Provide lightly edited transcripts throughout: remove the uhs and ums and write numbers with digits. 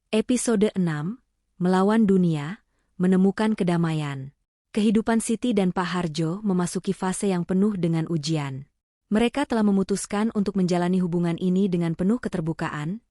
Episode 6, Melawan Dunia, Menemukan Kedamaian. Kehidupan Siti dan Pak Harjo memasuki fase yang penuh dengan ujian. Mereka telah memutuskan untuk menjalani hubungan ini dengan penuh keterbukaan,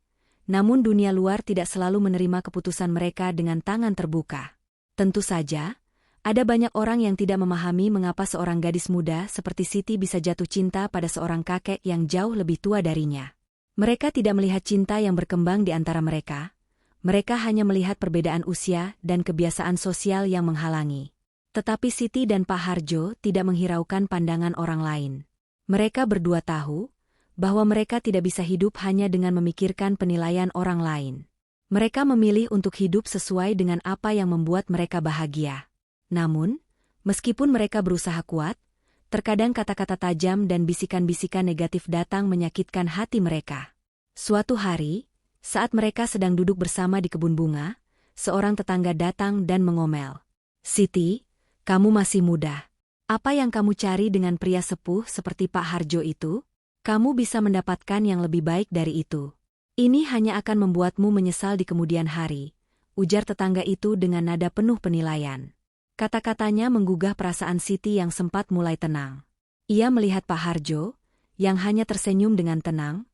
namun dunia luar tidak selalu menerima keputusan mereka dengan tangan terbuka. Tentu saja, ada banyak orang yang tidak memahami mengapa seorang gadis muda seperti Siti bisa jatuh cinta pada seorang kakek yang jauh lebih tua darinya. Mereka tidak melihat cinta yang berkembang di antara mereka. Mereka hanya melihat perbedaan usia dan kebiasaan sosial yang menghalangi. Tetapi Siti dan Pak Harjo tidak menghiraukan pandangan orang lain. Mereka berdua tahu bahwa mereka tidak bisa hidup hanya dengan memikirkan penilaian orang lain. Mereka memilih untuk hidup sesuai dengan apa yang membuat mereka bahagia. Namun, meskipun mereka berusaha kuat, terkadang kata-kata tajam dan bisikan-bisikan negatif datang menyakitkan hati mereka. Suatu hari, saat mereka sedang duduk bersama di kebun bunga, seorang tetangga datang dan mengomel. "Siti, kamu masih muda. Apa yang kamu cari dengan pria sepuh seperti Pak Harjo itu? Kamu bisa mendapatkan yang lebih baik dari itu. Ini hanya akan membuatmu menyesal di kemudian hari," ujar tetangga itu dengan nada penuh penilaian. Kata-katanya menggugah perasaan Siti yang sempat mulai tenang. Ia melihat Pak Harjo, yang hanya tersenyum dengan tenang,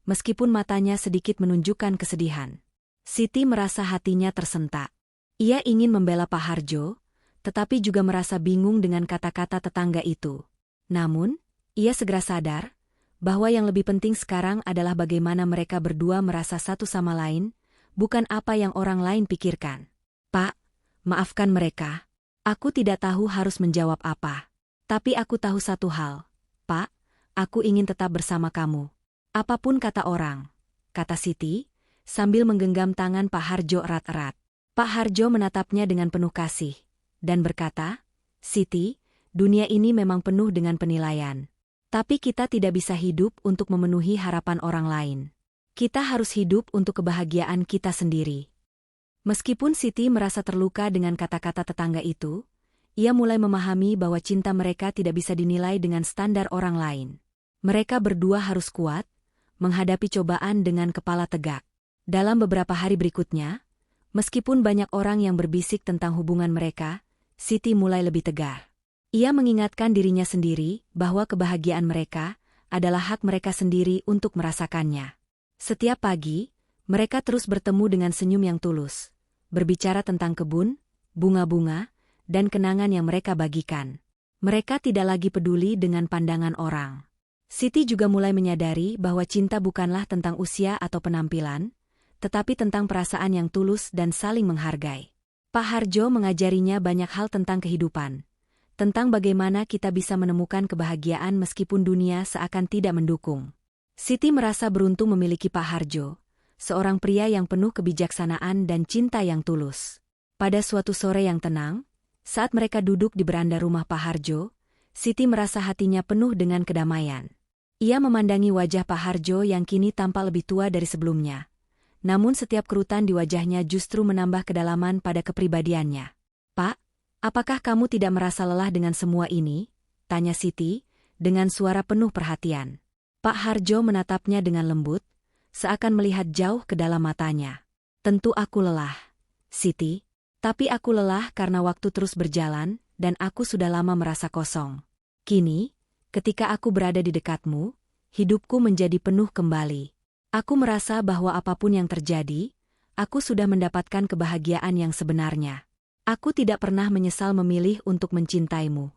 meskipun matanya sedikit menunjukkan kesedihan. Siti merasa hatinya tersentak. Ia ingin membela Pak Harjo, tetapi juga merasa bingung dengan kata-kata tetangga itu. Namun, ia segera sadar bahwa yang lebih penting sekarang adalah bagaimana mereka berdua merasa satu sama lain, bukan apa yang orang lain pikirkan. "Pak, maafkan mereka. Aku tidak tahu harus menjawab apa. Tapi aku tahu satu hal, Pak, aku ingin tetap bersama kamu. Apapun kata orang," kata Siti, sambil menggenggam tangan Pak Harjo erat-erat. Pak Harjo menatapnya dengan penuh kasih, dan berkata, "Siti, dunia ini memang penuh dengan penilaian. Tapi kita tidak bisa hidup untuk memenuhi harapan orang lain. Kita harus hidup untuk kebahagiaan kita sendiri." Meskipun Siti merasa terluka dengan kata-kata tetangga itu, ia mulai memahami bahwa cinta mereka tidak bisa dinilai dengan standar orang lain. Mereka berdua harus kuat, menghadapi cobaan dengan kepala tegak. Dalam beberapa hari berikutnya, meskipun banyak orang yang berbisik tentang hubungan mereka, Siti mulai lebih tegar. Ia mengingatkan dirinya sendiri bahwa kebahagiaan mereka adalah hak mereka sendiri untuk merasakannya. Setiap pagi, mereka terus bertemu dengan senyum yang tulus, berbicara tentang kebun, bunga-bunga, dan kenangan yang mereka bagikan. Mereka tidak lagi peduli dengan pandangan orang. Siti juga mulai menyadari bahwa cinta bukanlah tentang usia atau penampilan, tetapi tentang perasaan yang tulus dan saling menghargai. Pak Harjo mengajarinya banyak hal tentang kehidupan, tentang bagaimana kita bisa menemukan kebahagiaan meskipun dunia seakan tidak mendukung. Siti merasa beruntung memiliki Pak Harjo, seorang pria yang penuh kebijaksanaan dan cinta yang tulus. Pada suatu sore yang tenang, saat mereka duduk di beranda rumah Pak Harjo, Siti merasa hatinya penuh dengan kedamaian. Ia memandangi wajah Pak Harjo yang kini tampak lebih tua dari sebelumnya. Namun setiap kerutan di wajahnya justru menambah kedalaman pada kepribadiannya. "Pak, apakah kamu tidak merasa lelah dengan semua ini?" tanya Siti, dengan suara penuh perhatian. Pak Harjo menatapnya dengan lembut, seakan melihat jauh ke dalam matanya. "Tentu aku lelah, Siti. Tapi aku lelah karena waktu terus berjalan, dan aku sudah lama merasa kosong. Kini, ketika aku berada di dekatmu, hidupku menjadi penuh kembali. Aku merasa bahwa apapun yang terjadi, aku sudah mendapatkan kebahagiaan yang sebenarnya. Aku tidak pernah menyesal memilih untuk mencintaimu."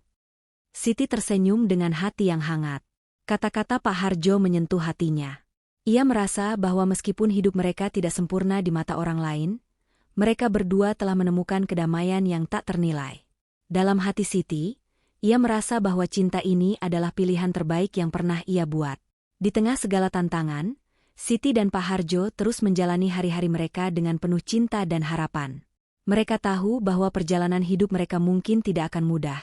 Siti tersenyum dengan hati yang hangat. Kata-kata Pak Harjo menyentuh hatinya. Ia merasa bahwa meskipun hidup mereka tidak sempurna di mata orang lain, mereka berdua telah menemukan kedamaian yang tak ternilai. Dalam hati Siti, ia merasa bahwa cinta ini adalah pilihan terbaik yang pernah ia buat. Di tengah segala tantangan, Siti dan Pak Harjo terus menjalani hari-hari mereka dengan penuh cinta dan harapan. Mereka tahu bahwa perjalanan hidup mereka mungkin tidak akan mudah,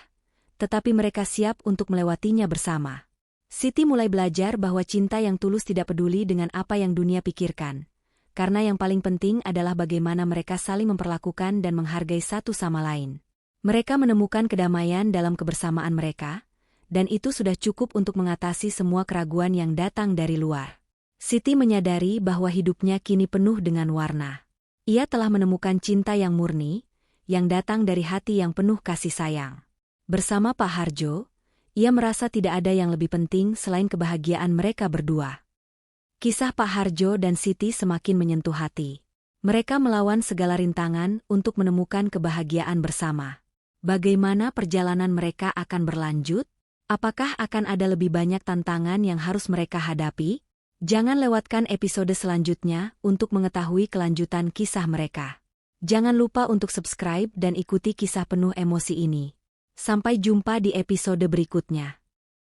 tetapi mereka siap untuk melewatinya bersama. Siti mulai belajar bahwa cinta yang tulus tidak peduli dengan apa yang dunia pikirkan, karena yang paling penting adalah bagaimana mereka saling memperlakukan dan menghargai satu sama lain. Mereka menemukan kedamaian dalam kebersamaan mereka, dan itu sudah cukup untuk mengatasi semua keraguan yang datang dari luar. Siti menyadari bahwa hidupnya kini penuh dengan warna. Ia telah menemukan cinta yang murni, yang datang dari hati yang penuh kasih sayang. Bersama Pak Harjo, ia merasa tidak ada yang lebih penting selain kebahagiaan mereka berdua. Kisah Pak Harjo dan Siti semakin menyentuh hati. Mereka melawan segala rintangan untuk menemukan kebahagiaan bersama. Bagaimana perjalanan mereka akan berlanjut? Apakah akan ada lebih banyak tantangan yang harus mereka hadapi? Jangan lewatkan episode selanjutnya untuk mengetahui kelanjutan kisah mereka. Jangan lupa untuk subscribe dan ikuti kisah penuh emosi ini. Sampai jumpa di episode berikutnya.